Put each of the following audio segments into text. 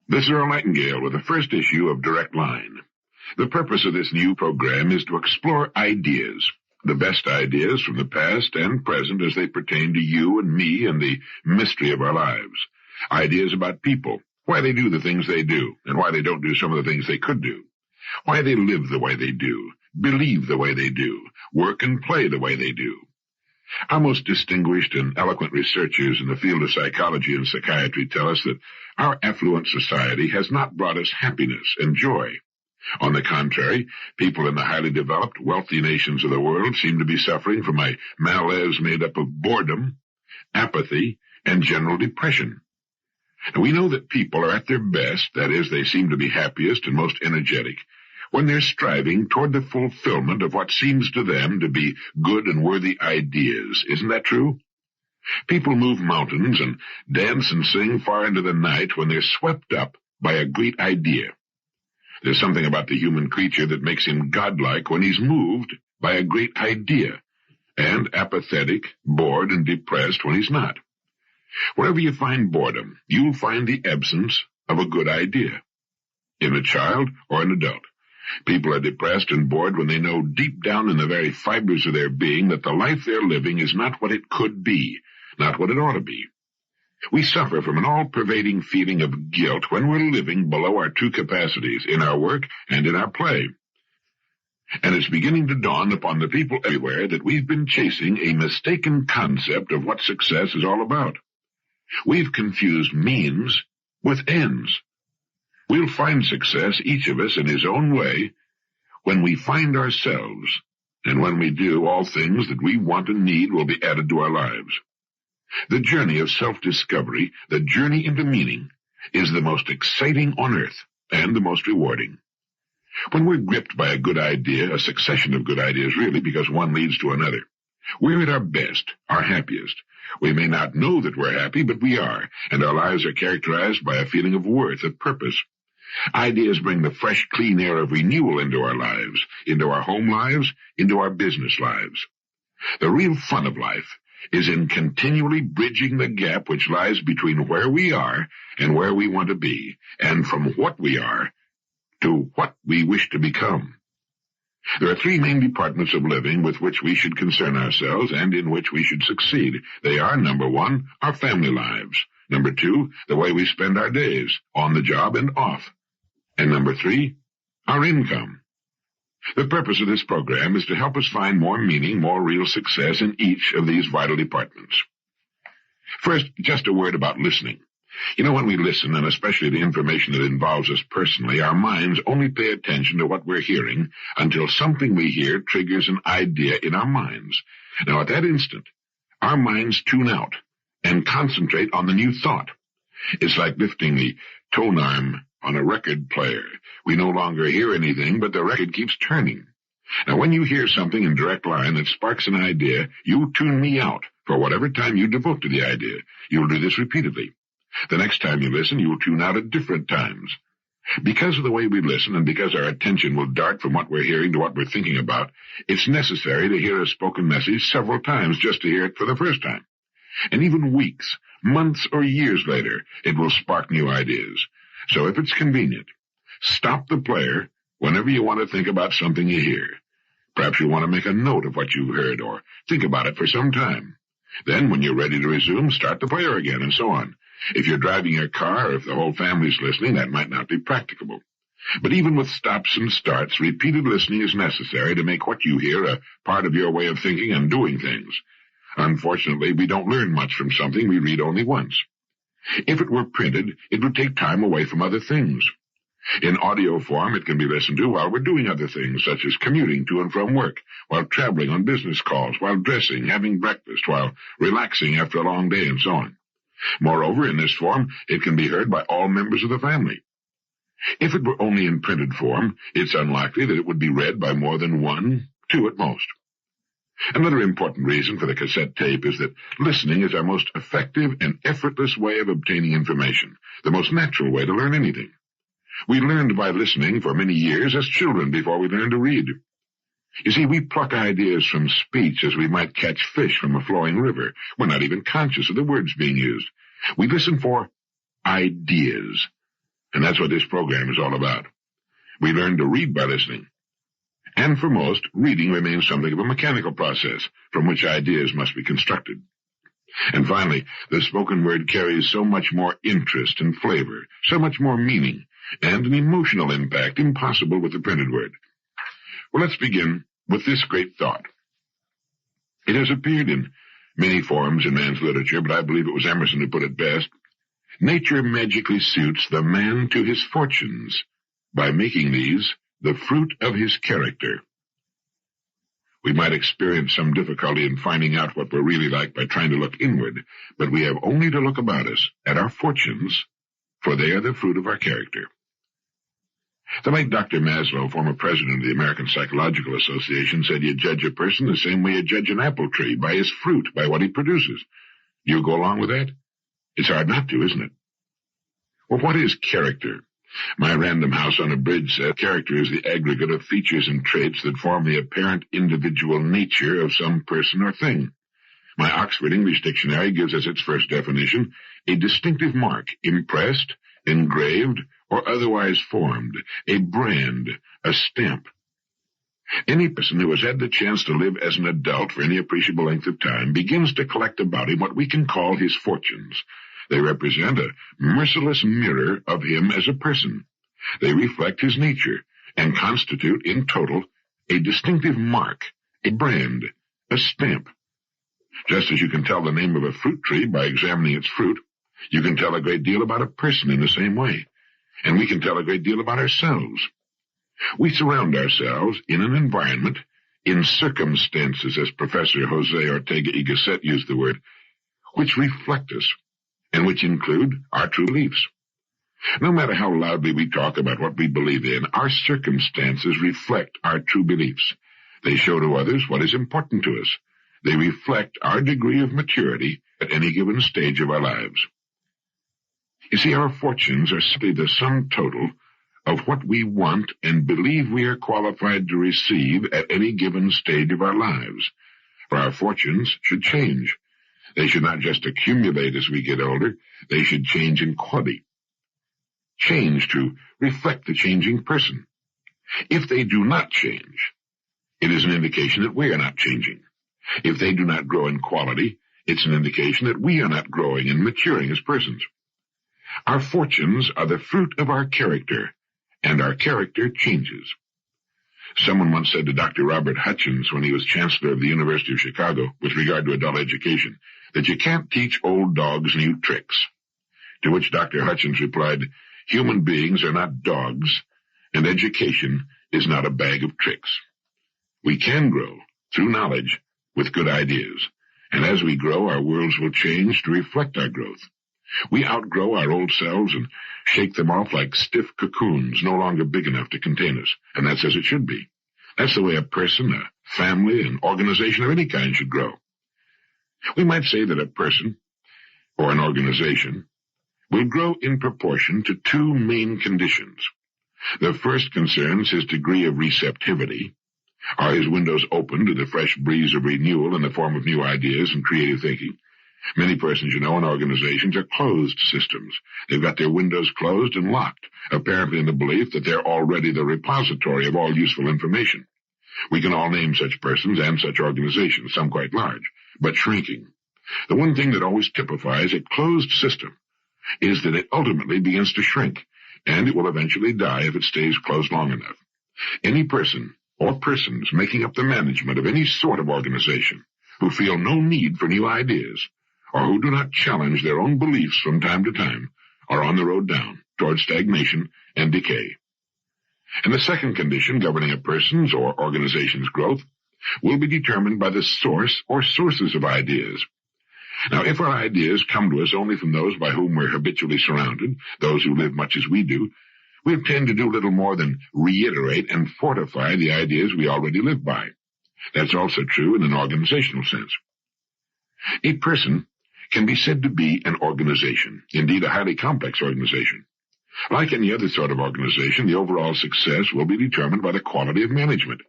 This is Earl Nightingale with the first issue of Direct Line. The purpose of this new program is to explore ideas, the best ideas from the past and present as they pertain to you and me and the mystery of our lives. Ideas about people, why they do the things they do, and why they don't do some of the things they could do. Why they live the way they do, believe the way they do, work and play the way they do. Our most distinguished and eloquent researchers in the field of psychology and psychiatry tell us that our affluent society has not brought us happiness and joy. On the contrary, people in the highly developed, wealthy nations of the world seem to be suffering from a malaise made up of boredom, apathy, and general depression. And we know that people are at their best, that is, they seem to be happiest and most energetic, when they're striving toward the fulfillment of what seems to them to be good and worthy ideas. Isn't that true? People move mountains and dance and sing far into the night when they're swept up by a great idea. There's something about the human creature that makes him godlike when he's moved by a great idea, and apathetic, bored, and depressed when he's not. Wherever you find boredom, you'll find the absence of a good idea, in a child or an adult. People are depressed and bored when they know deep down in the very fibers of their being that the life they're living is not what it could be, not what it ought to be. We suffer from an all-pervading feeling of guilt when we're living below our true capacities in our work and in our play. And it's beginning to dawn upon the people everywhere that we've been chasing a mistaken concept of what success is all about. We've confused means with ends. We'll find success, each of us in his own way, when we find ourselves, and when we do, all things that we want and need will be added to our lives. The journey of self-discovery, the journey into meaning, is the most exciting on earth and the most rewarding. When we're gripped by a good idea, a succession of good ideas really, because one leads to another, we're at our best, our happiest. We may not know that we're happy, but we are, and our lives are characterized by a feeling of worth, of purpose. Ideas bring the fresh, clean air of renewal into our lives, into our home lives, into our business lives. The real fun of life is in continually bridging the gap which lies between where we are and where we want to be, and from what we are to what we wish to become. There are three main departments of living with which we should concern ourselves and in which we should succeed. They are, number one, our family lives. Number two, the way we spend our days, on the job and off. And number three, our income. The purpose of this program is to help us find more meaning, more real success in each of these vital departments. First, just a word about listening. You know, when we listen, and especially the information that involves us personally, our minds only pay attention to what we're hearing until something we hear triggers an idea in our minds. Now, at that instant, our minds tune out and concentrate on the new thought. It's like lifting the tone arm on a record player. We no longer hear anything, but the record keeps turning. Now, when you hear something in direct line that sparks an idea, you tune me out for whatever time you devote to the idea. You'll do this repeatedly. The next time you listen, you'll tune out at different times. Because of the way we listen and because our attention will dart from what we're hearing to what we're thinking about, it's necessary to hear a spoken message several times just to hear it for the first time. And even weeks, months, or years later, it will spark new ideas. So if it's convenient, stop the player whenever you want to think about something you hear. Perhaps you want to make a note of what you heard or think about it for some time. Then, when you're ready to resume, start the player again, and so on. If you're driving your car or if the whole family's listening, that might not be practicable. But even with stops and starts, repeated listening is necessary to make what you hear a part of your way of thinking and doing things. Unfortunately, we don't learn much from something we read only once. If it were printed, it would take time away from other things. In audio form, it can be listened to while we're doing other things, such as commuting to and from work, while traveling on business calls, while dressing, having breakfast, while relaxing after a long day, and so on. Moreover, in this form, it can be heard by all members of the family. If it were only in printed form, it's unlikely that it would be read by more than one, two at most. Another important reason for the cassette tape is that listening is our most effective and effortless way of obtaining information, the most natural way to learn anything. We learned by listening for many years as children before we learned to read. You see, we pluck ideas from speech as we might catch fish from a flowing river. We're not even conscious of the words being used. We listen for ideas. And that's what this program is all about. We learn to read by listening. And for most, reading remains something of a mechanical process from which ideas must be constructed. And finally, the spoken word carries so much more interest and flavor, so much more meaning, and an emotional impact impossible with the printed word. Well, let's begin with this great thought. It has appeared in many forms in man's literature, but I believe it was Emerson who put it best. Nature magically suits the man to his fortunes by making these the fruit of his character. We might experience some difficulty in finding out what we're really like by trying to look inward, but we have only to look about us at our fortunes, for they are the fruit of our character. The late Dr. Maslow, former president of the American Psychological Association, said you judge a person the same way you judge an apple tree, by his fruit, by what he produces. Do you go along with that? It's hard not to, isn't it? Well, what is character? My Random House on a Bridge said character is the aggregate of features and traits that form the apparent individual nature of some person or thing. My Oxford English Dictionary gives as its first definition a distinctive mark, impressed, engraved, or otherwise formed, a brand, a stamp. Any person who has had the chance to live as an adult for any appreciable length of time begins to collect about him what we can call his fortunes. They represent a merciless mirror of him as a person. They reflect his nature and constitute, in total, a distinctive mark, a brand, a stamp. Just as you can tell the name of a fruit tree by examining its fruit, you can tell a great deal about a person in the same way, and we can tell a great deal about ourselves. We surround ourselves in an environment, in circumstances, as Professor Jose Ortega y Gasset used the word, which reflect us, and which include our true beliefs. No matter how loudly we talk about what we believe in, our circumstances reflect our true beliefs. They show to others what is important to us. They reflect our degree of maturity at any given stage of our lives. You see, our fortunes are simply the sum total of what we want and believe we are qualified to receive at any given stage of our lives. For our fortunes should change. They should not just accumulate as we get older, they should change in quality. Change to reflect the changing person. If they do not change, it is an indication that we are not changing. If they do not grow in quality, it's an indication that we are not growing and maturing as persons. Our fortunes are the fruit of our character, and our character changes. Someone once said to Dr. Robert Hutchins when he was Chancellor of the University of Chicago with regard to adult education, that you can't teach old dogs new tricks. To which Dr. Hutchins replied, human beings are not dogs, and education is not a bag of tricks. We can grow, through knowledge, with good ideas, and as we grow, our worlds will change to reflect our growth. We outgrow our old selves and shake them off like stiff cocoons, no longer big enough to contain us, and that's as it should be. That's the way a person, a family, an organization of any kind should grow. We might say that a person, or an organization, will grow in proportion to two main conditions. The first concerns his degree of receptivity. Are his windows open to the fresh breeze of renewal in the form of new ideas and creative thinking? Many persons, in organizations are closed systems. They've got their windows closed and locked, apparently in the belief that they're already the repository of all useful information. We can all name such persons and such organizations, some quite large, but shrinking. The one thing that always typifies a closed system is that it ultimately begins to shrink, and it will eventually die if it stays closed long enough. Any person or persons making up the management of any sort of organization who feel no need for new ideas, or who do not challenge their own beliefs from time to time, are on the road down toward stagnation and decay. And the second condition governing a person's or organization's growth will be determined by the source or sources of ideas. Now, if our ideas come to us only from those by whom we're habitually surrounded, those who live much as we do, we tend to do little more than reiterate and fortify the ideas we already live by. That's also true in an organizational sense. A person can be said to be an organization, indeed a highly complex organization. Like any other sort of organization, the overall success will be determined by the quality of management.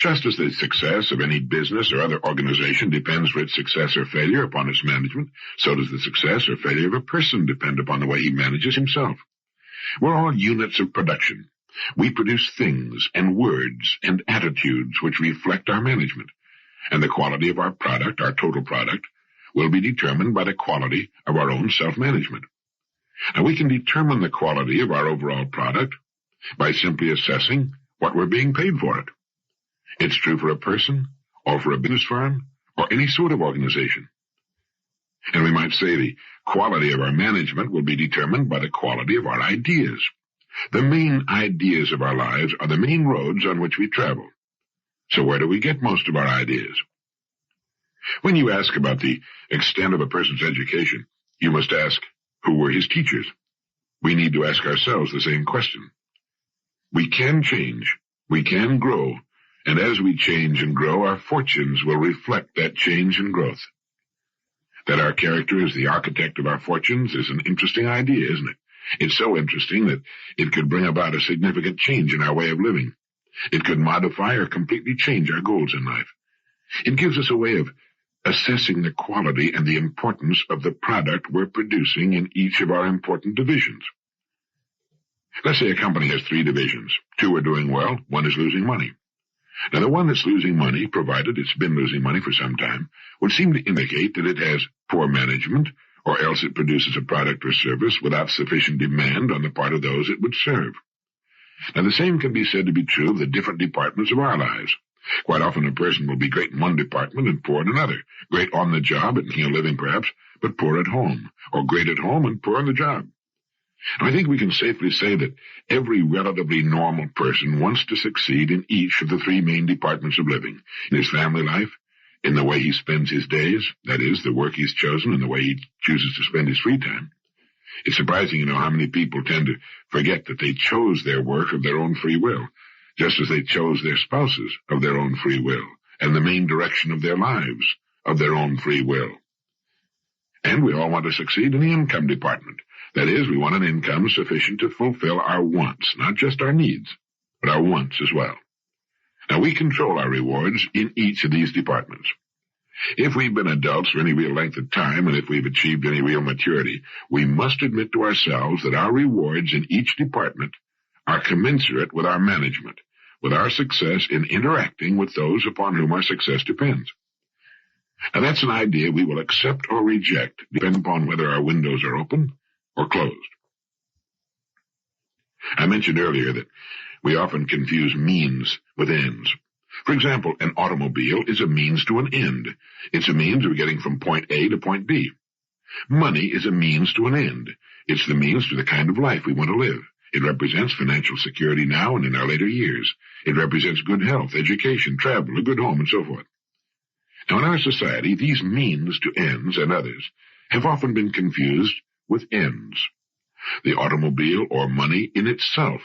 Just as the success of any business or other organization depends for its success or failure upon its management, so does the success or failure of a person depend upon the way he manages himself. We're all units of production. We produce things and words and attitudes which reflect our management. And the quality of our product, our total product, will be determined by the quality of our own self-management. Now, we can determine the quality of our overall product by simply assessing what we're being paid for it. It's true for a person, or for a business firm, or any sort of organization. And we might say the quality of our management will be determined by the quality of our ideas. The main ideas of our lives are the main roads on which we travel. So where do we get most of our ideas? When you ask about the extent of a person's education, you must ask, who were his teachers? We need to ask ourselves the same question. We can change, we can grow, and as we change and grow, our fortunes will reflect that change and growth. That our character is the architect of our fortunes is an interesting idea, isn't it? It's so interesting that it could bring about a significant change in our way of living. It could modify or completely change our goals in life. It gives us a way of assessing the quality and the importance of the product we're producing in each of our important divisions. Let's say a company has 3 divisions. 2 are doing well, 1 is losing money. Now, the one that's losing money, provided it's been losing money for some time, would seem to indicate that it has poor management, or else it produces a product or service without sufficient demand on the part of those it would serve. Now, the same can be said to be true of the different departments of our lives. Quite often a person will be great in one department and poor in another, great on the job and making a living perhaps, but poor at home, or great at home and poor on the job. And I think we can safely say that every relatively normal person wants to succeed in each of the 3 main departments of living, in his family life, in the way he spends his days, that is, the work he's chosen and the way he chooses to spend his free time. It's surprising, how many people tend to forget that they chose their work of their own free will, just as they chose their spouses of their own free will, and the main direction of their lives of their own free will. And we all want to succeed in the income department. That is, we want an income sufficient to fulfill our wants, not just our needs, but our wants as well. Now, we control our rewards in each of these departments. If we've been adults for any real length of time, and if we've achieved any real maturity, we must admit to ourselves that our rewards in each department are commensurate with our management, with our success in interacting with those upon whom our success depends. Now, that's an idea we will accept or reject, depending upon whether our windows are open or closed. I mentioned earlier that we often confuse means with ends. For example, an automobile is a means to an end. It's a means of getting from point A to point B. Money is a means to an end. It's the means to the kind of life we want to live. It represents financial security now and in our later years. It represents good health, education, travel, a good home, and so forth. Now, in our society, these means to ends and others have often been confused with ends. The automobile or money in itself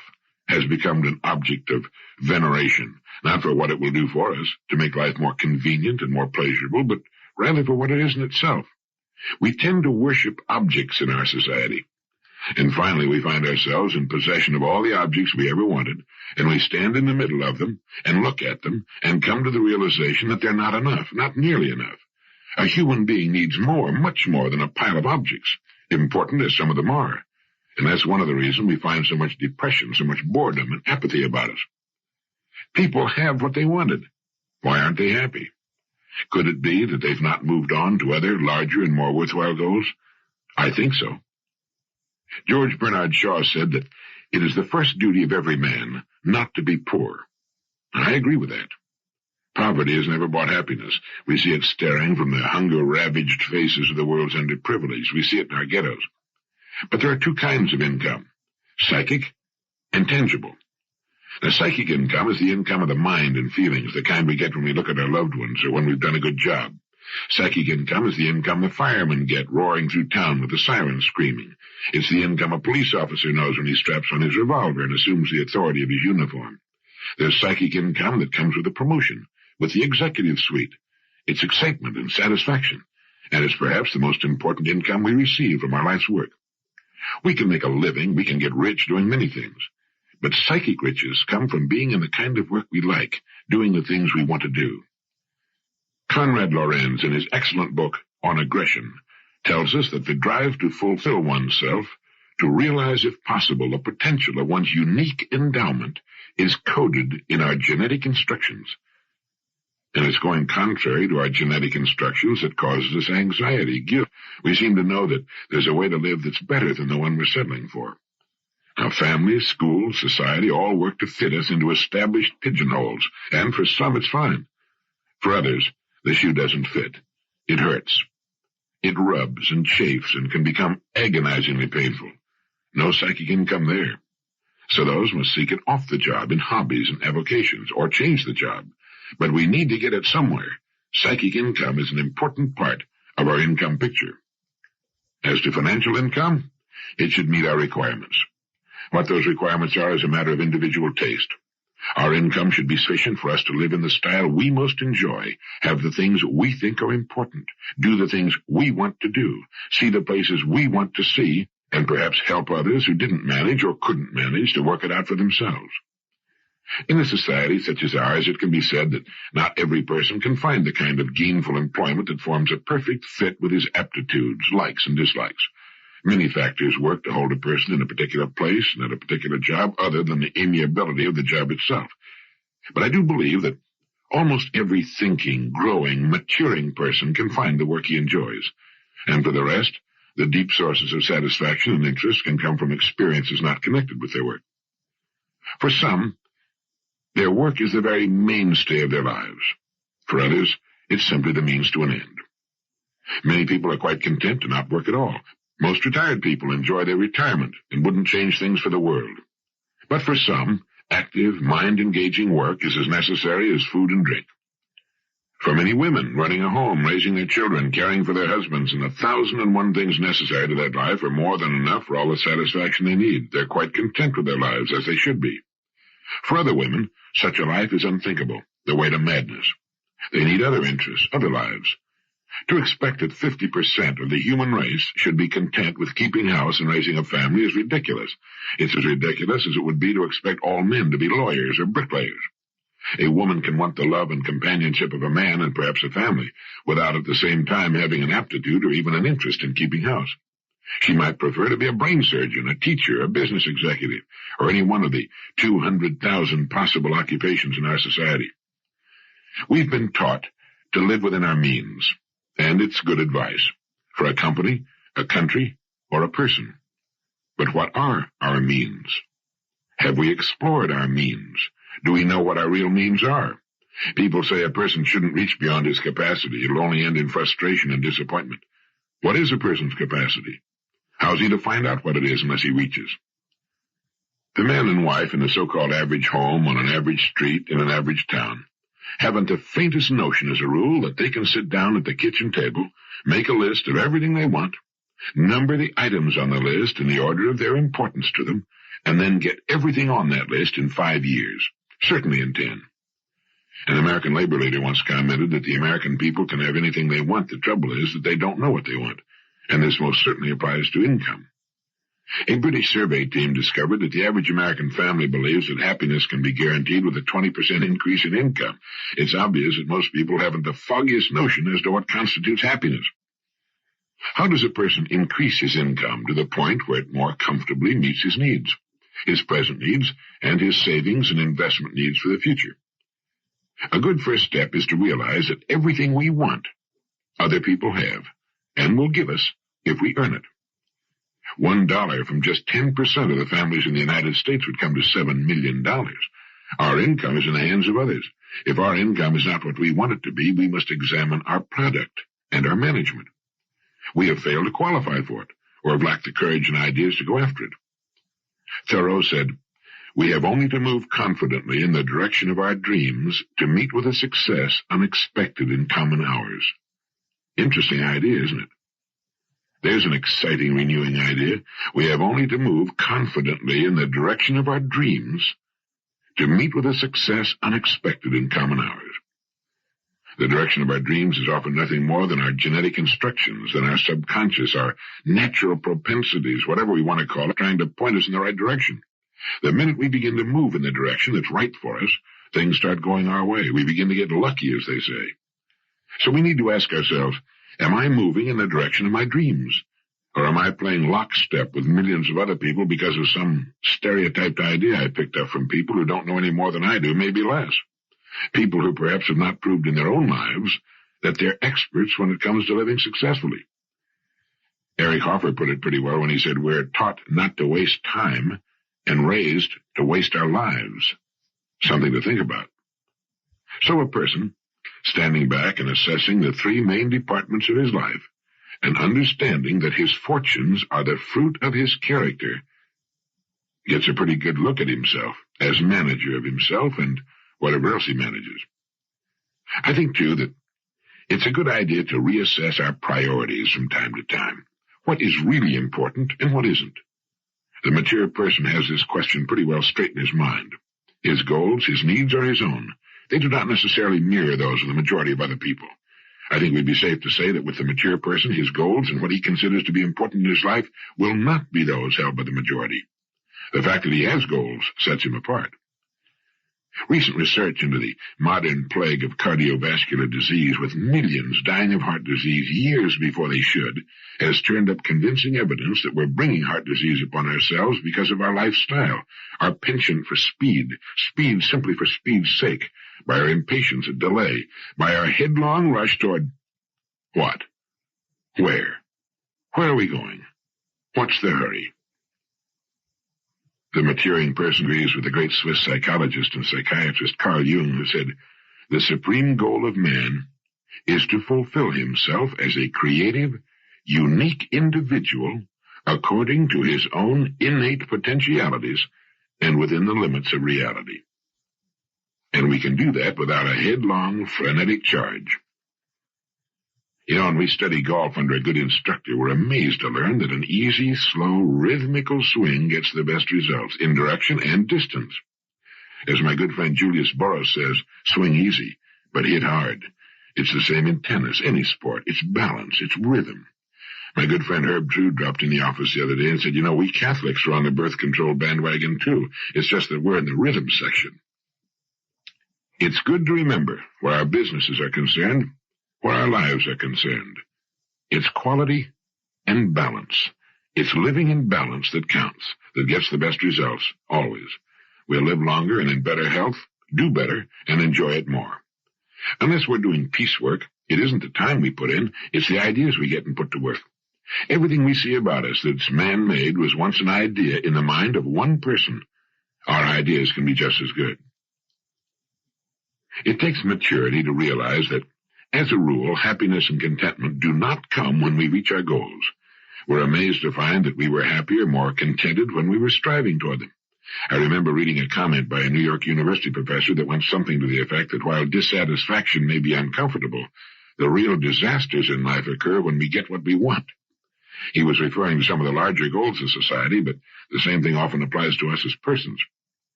has become an object of veneration, not for what it will do for us to make life more convenient and more pleasurable, but rather for what it is in itself. We tend to worship objects in our society. And finally, we find ourselves in possession of all the objects we ever wanted, and we stand in the middle of them and look at them and come to the realization that they're not enough, not nearly enough. A human being needs more, much more than a pile of objects, important as some of them are. And that's one of the reasons we find so much depression, so much boredom and apathy about us. People have what they wanted. Why aren't they happy? Could it be that they've not moved on to other, larger, and more worthwhile goals? I think so. George Bernard Shaw said that it is the first duty of every man not to be poor. I agree with that. Poverty has never brought happiness. We see it staring from the hunger-ravaged faces of the world's underprivileged. We see it in our ghettos. But there are 2 kinds of income, psychic and tangible. Now, psychic income is the income of the mind and feelings, the kind we get when we look at our loved ones or when we've done a good job. Psychic income is the income the firemen get roaring through town with the sirens screaming. It's the income a police officer knows when he straps on his revolver and assumes the authority of his uniform. There's psychic income that comes with a promotion, with the executive suite. It's excitement and satisfaction, and it's perhaps the most important income we receive from our life's work. We can make a living, we can get rich doing many things, but psychic riches come from being in the kind of work we like, doing the things we want to do. Conrad Lorenz, in his excellent book On Aggression, tells us that the drive to fulfill oneself To realize, if possible, the potential of one's unique endowment is coded in our genetic instructions. And it's going contrary to our genetic instructions that causes us anxiety, guilt. We seem to know that there's a way to live that's better than the one we're settling for. Now, families, schools, society all work to fit us into established pigeonholes, and for some it's fine. For others, the shoe doesn't fit. It hurts. It rubs and chafes and can become agonizingly painful. No psychic income there. So those must seek it off the job in hobbies and avocations, or change the job. But we need to get it somewhere. Psychic income is an important part of our income picture. As to financial income, it should meet our requirements. What those requirements are is a matter of individual taste. Our income should be sufficient for us to live in the style we most enjoy, have the things we think are important, do the things we want to do, see the places we want to see, and perhaps help others who didn't manage or couldn't manage to work it out for themselves. In a society such as ours, it can be said that not every person can find the kind of gainful employment that forms a perfect fit with his aptitudes, likes, and dislikes. Many factors work to hold a person in a particular place and at a particular job other than the amiability of the job itself. But I do believe that almost every thinking, growing, maturing person can find the work he enjoys. And for the rest, the deep sources of satisfaction and interest can come from experiences not connected with their work. For some, their work is the very mainstay of their lives. For others, it's simply the means to an end. Many people are quite content to not work at all. Most retired people enjoy their retirement and wouldn't change things for the world. But for some, active, mind-engaging work is as necessary as food and drink. For many women, running a home, raising their children, caring for their husbands, and 1,001 things necessary to that life are more than enough for all the satisfaction they need. They're quite content with their lives, as they should be. For other women, such a life is unthinkable, the way to madness. They need other interests, other lives. To expect that 50% of the human race should be content with keeping house and raising a family is ridiculous. It's as ridiculous as it would be to expect all men to be lawyers or bricklayers. A woman can want the love and companionship of a man and perhaps a family, without at the same time having an aptitude or even an interest in keeping house. She might prefer to be a brain surgeon, a teacher, a business executive, or any one of the 200,000 possible occupations in our society. We've been taught to live within our means. And it's good advice for a company, a country, or a person. But what are our means? Have we explored our means? Do we know what our real means are? People say a person shouldn't reach beyond his capacity. It'll only end in frustration and disappointment. What is a person's capacity? How's he to find out what it is unless he reaches? The man and wife in a so-called average home on an average street in an average town haven't the faintest notion, as a rule, that they can sit down at the kitchen table, make a list of everything they want, number the items on the list in the order of their importance to them, and then get everything on that list in 5 years, certainly in 10. An American labor leader once commented that the American people can have anything they want. The trouble is that they don't know what they want, and this most certainly applies to income. A British survey team discovered that the average American family believes that happiness can be guaranteed with a 20% increase in income. It's obvious that most people haven't the foggiest notion as to what constitutes happiness. How does a person increase his income to the point where it more comfortably meets his needs, his present needs, and his savings and investment needs for the future? A good first step is to realize that everything we want, other people have, and will give us if we earn it. $1 from just 10% of the families in the United States would come to $7 million. Our income is in the hands of others. If our income is not what we want it to be, we must examine our product and our management. We have failed to qualify for it, or have lacked the courage and ideas to go after it. Thoreau said, "We have only to move confidently in the direction of our dreams to meet with a success unexpected in common hours." Interesting idea, isn't it? There's an exciting, renewing idea. We have only to move confidently in the direction of our dreams to meet with a success unexpected in common hours. The direction of our dreams is often nothing more than our genetic instructions, than our subconscious, our natural propensities, whatever we want to call it, trying to point us in the right direction. The minute we begin to move in the direction that's right for us, things start going our way. We begin to get lucky, as they say. So we need to ask ourselves, am I moving in the direction of my dreams? Or am I playing lockstep with millions of other people because of some stereotyped idea I picked up from people who don't know any more than I do, maybe less? People who perhaps have not proved in their own lives that they're experts when it comes to living successfully. Eric Hoffer put it pretty well when he said, we're taught not to waste time and raised to waste our lives. Something to think about. So a person, standing back and assessing the three main departments of his life, and understanding that his fortunes are the fruit of his character, gets a pretty good look at himself as manager of himself and whatever else he manages. I think, too, that it's a good idea to reassess our priorities from time to time. What is really important and what isn't? The mature person has this question pretty well straight in his mind. His goals, his needs are his own. They do not necessarily mirror those of the majority of other people. I think we'd be safe to say that with the mature person, his goals and what he considers to be important in his life will not be those held by the majority. The fact that he has goals sets him apart. Recent research into the modern plague of cardiovascular disease, with millions dying of heart disease years before they should, has turned up convincing evidence that we're bringing heart disease upon ourselves because of our lifestyle, our penchant for speed simply for speed's sake, by our impatience at delay, by our headlong rush toward what? Where? Where are we going? What's the hurry? The maturing person agrees with the great Swiss psychologist and psychiatrist Carl Jung, who said, the supreme goal of man is to fulfill himself as a creative, unique individual according to his own innate potentialities and within the limits of reality. And we can do that without a headlong, frenetic charge. You know, when we study golf under a good instructor, we're amazed to learn that an easy, slow, rhythmical swing gets the best results in direction and distance. As my good friend Julius Boros says, swing easy, but hit hard. It's the same in tennis, any sport. It's balance, it's rhythm. My good friend Herb True dropped in the office the other day and said, you know, we Catholics are on the birth control bandwagon too. It's just that we're in the rhythm section. It's good to remember, where our businesses are concerned, where our lives are concerned. It's quality and balance. It's living in balance that counts, that gets the best results, always. We'll live longer and in better health, do better, and enjoy it more. Unless we're doing piecework, it isn't the time we put in, it's the ideas we get and put to work. Everything we see about us that's man-made was once an idea in the mind of one person. Our ideas can be just as good. It takes maturity to realize that, as a rule, happiness and contentment do not come when we reach our goals. We're amazed to find that we were happier, more contented when we were striving toward them. I remember reading a comment by a New York University professor that went something to the effect that while dissatisfaction may be uncomfortable, the real disasters in life occur when we get what we want. He was referring to some of the larger goals of society, but the same thing often applies to us as persons.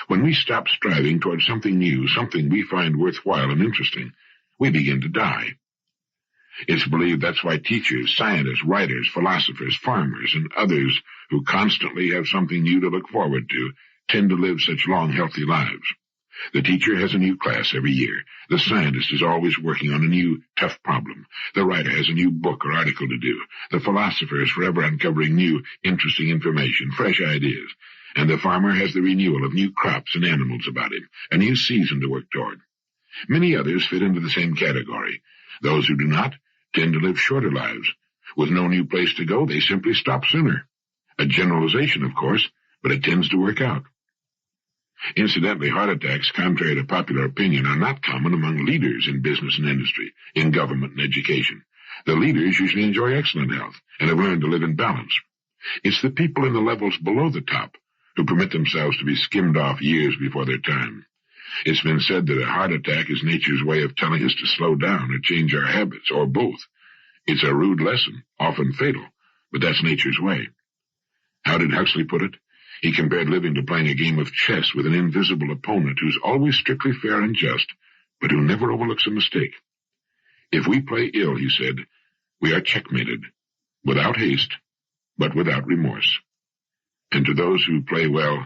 When we stop striving toward something new, something we find worthwhile and interesting, we begin to die. It's believed that's why teachers, scientists, writers, philosophers, farmers, and others who constantly have something new to look forward to tend to live such long, healthy lives. The teacher has a new class every year. The scientist is always working on a new, tough problem. The writer has a new book or article to do. The philosopher is forever uncovering new, interesting information, fresh ideas. And the farmer has the renewal of new crops and animals about him, a new season to work toward. Many others fit into the same category. Those who do not tend to live shorter lives. With no new place to go, they simply stop sooner. A generalization, of course, but it tends to work out. Incidentally, heart attacks, contrary to popular opinion, are not common among leaders in business and industry, in government and education. The leaders usually enjoy excellent health and have learned to live in balance. It's the people in the levels below the top who permit themselves to be skimmed off years before their time. It's been said that a heart attack is nature's way of telling us to slow down or change our habits, or both. It's a rude lesson, often fatal, but that's nature's way. How did Huxley put it? He compared living to playing a game of chess with an invisible opponent who's always strictly fair and just, but who never overlooks a mistake. If we play ill, he said, we are checkmated, without haste, but without remorse. And to those who play well,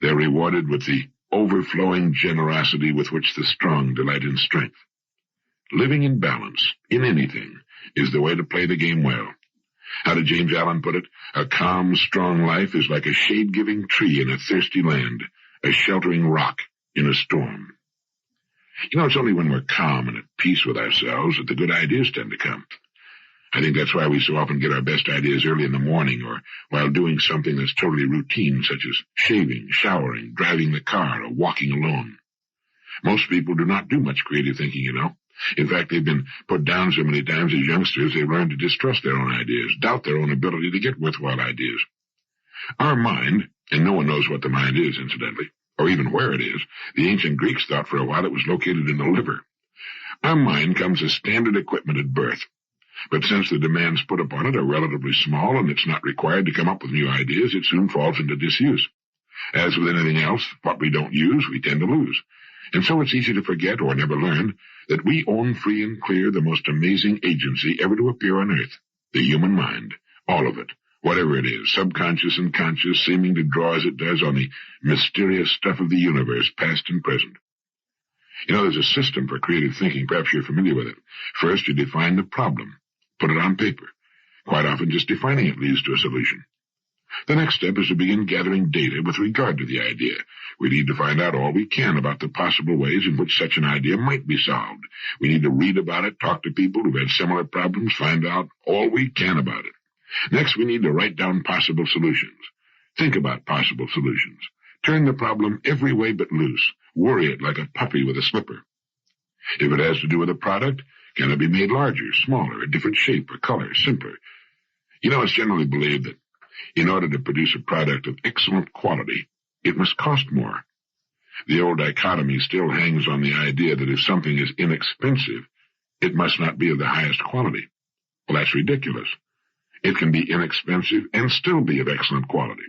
they're rewarded with the overflowing generosity with which the strong delight in strength. Living in balance, in anything, is the way to play the game well. How did James Allen put it? A calm, strong life is like a shade-giving tree in a thirsty land, a sheltering rock in a storm. You know, it's only when we're calm and at peace with ourselves that the good ideas tend to come. I think that's why we so often get our best ideas early in the morning or while doing something that's totally routine, such as shaving, showering, driving the car, or walking alone. Most people do not do much creative thinking, you know. In fact, they've been put down so many times as youngsters they've learned to distrust their own ideas, doubt their own ability to get worthwhile ideas. Our mind, and no one knows what the mind is, incidentally, or even where it is. The ancient Greeks thought for a while it was located in the liver. Our mind comes as standard equipment at birth. But since the demands put upon it are relatively small and it's not required to come up with new ideas, it soon falls into disuse. As with anything else, what we don't use, we tend to lose. And so it's easy to forget or never learn that we own free and clear the most amazing agency ever to appear on earth, the human mind, all of it, whatever it is, subconscious and conscious, seeming to draw as it does on the mysterious stuff of the universe, past and present. You know, there's a system for creative thinking. Perhaps you're familiar with it. First, you define the problem. Put it on paper. Quite often, just defining it leads to a solution. The next step is to begin gathering data with regard to the idea. We need to find out all we can about the possible ways in which such an idea might be solved. We need to read about it, talk to people who've had similar problems, find out all we can about it. Next, we need to write down possible solutions. Think about possible solutions. Turn the problem every way but loose. Worry it like a puppy with a slipper. If it has to do with a product, can it be made larger, smaller, a different shape or color, simpler? You know, it's generally believed that in order to produce a product of excellent quality, it must cost more. The old dichotomy still hangs on the idea that if something is inexpensive, it must not be of the highest quality. Well, that's ridiculous. It can be inexpensive and still be of excellent quality.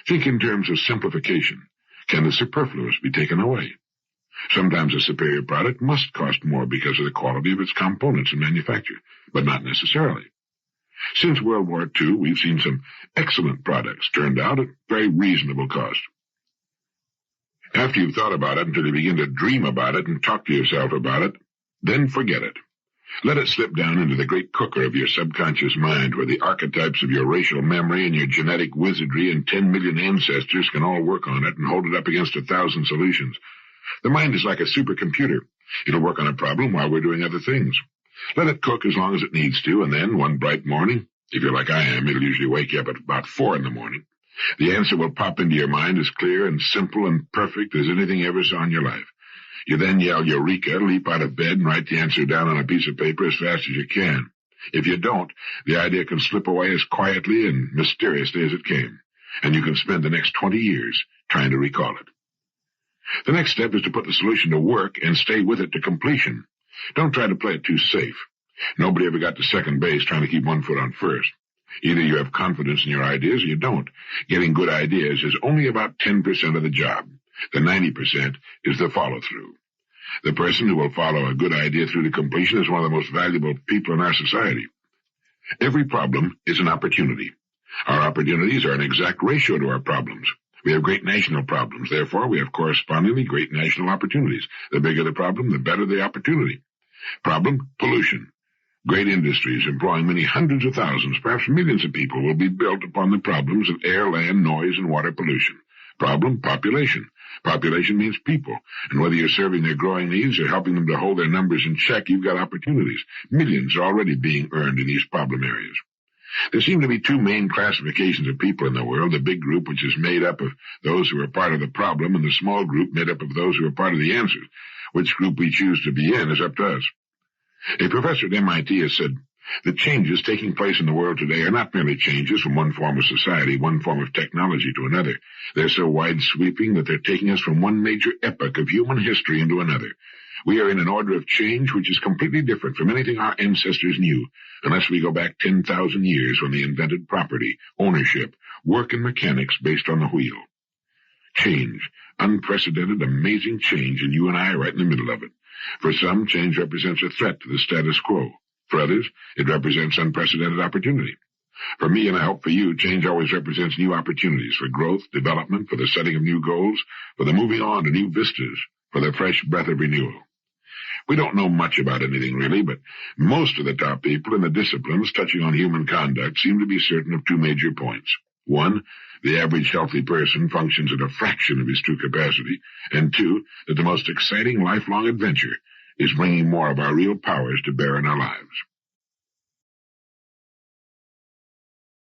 Think in terms of simplification. Can the superfluous be taken away? Sometimes a superior product must cost more because of the quality of its components and manufacture, but not necessarily. Since World War II, we've seen some excellent products turned out at very reasonable cost. After you've thought about it until you begin to dream about it and talk to yourself about it, then forget it. Let it slip down into the great cooker of your subconscious mind, where the archetypes of your racial memory and your genetic wizardry and 10 million ancestors can all work on it and hold it up against 1,000 solutions. The mind is like a supercomputer. It'll work on a problem while we're doing other things. Let it cook as long as it needs to, and then, one bright morning, if you're like I am, it'll usually wake you up at about 4 in the morning. The answer will pop into your mind as clear and simple and perfect as anything you ever saw in your life. You then yell Eureka, leap out of bed, and write the answer down on a piece of paper as fast as you can. If you don't, the idea can slip away as quietly and mysteriously as it came, and you can spend the next 20 years trying to recall it. The next step is to put the solution to work and stay with it to completion. Don't try to play it too safe. Nobody ever got to second base trying to keep one foot on first. Either you have confidence in your ideas or you don't. Getting good ideas is only about 10% of the job. The 90% is the follow-through. The person who will follow a good idea through to completion is one of the most valuable people in our society. Every problem is an opportunity. Our opportunities are an exact ratio to our problems. We have great national problems. Therefore, we have correspondingly great national opportunities. The bigger the problem, the better the opportunity. Problem, pollution. Great industries employing many hundreds of thousands, perhaps millions of people will be built upon the problems of air, land, noise, and water pollution. Problem, population. Population means people, and whether you're serving their growing needs or helping them to hold their numbers in check, you've got opportunities. Millions are already being earned in these problem areas. There seem to be two main classifications of people in the world, the big group, which is made up of those who are part of the problem, and the small group made up of those who are part of the answer. Which group we choose to be in is up to us. A professor at MIT has said, the changes taking place in the world today are not merely changes from one form of society, one form of technology to another. They're so wide-sweeping that they're taking us from one major epoch of human history into another. We are in an order of change which is completely different from anything our ancestors knew, unless we go back 10,000 years when they invented property, ownership, work, and mechanics based on the wheel. Change. Unprecedented, amazing change, and you and I are right in the middle of it. For some, change represents a threat to the status quo. For others, it represents unprecedented opportunity. For me, and I hope for you, change always represents new opportunities for growth, development, for the setting of new goals, for the moving on to new vistas, for the fresh breath of renewal. We don't know much about anything, really, but most of the top people in the disciplines touching on human conduct seem to be certain of two major points. One, the average healthy person functions at a fraction of his true capacity, and two, that the most exciting lifelong adventure is bringing more of our real powers to bear in our lives.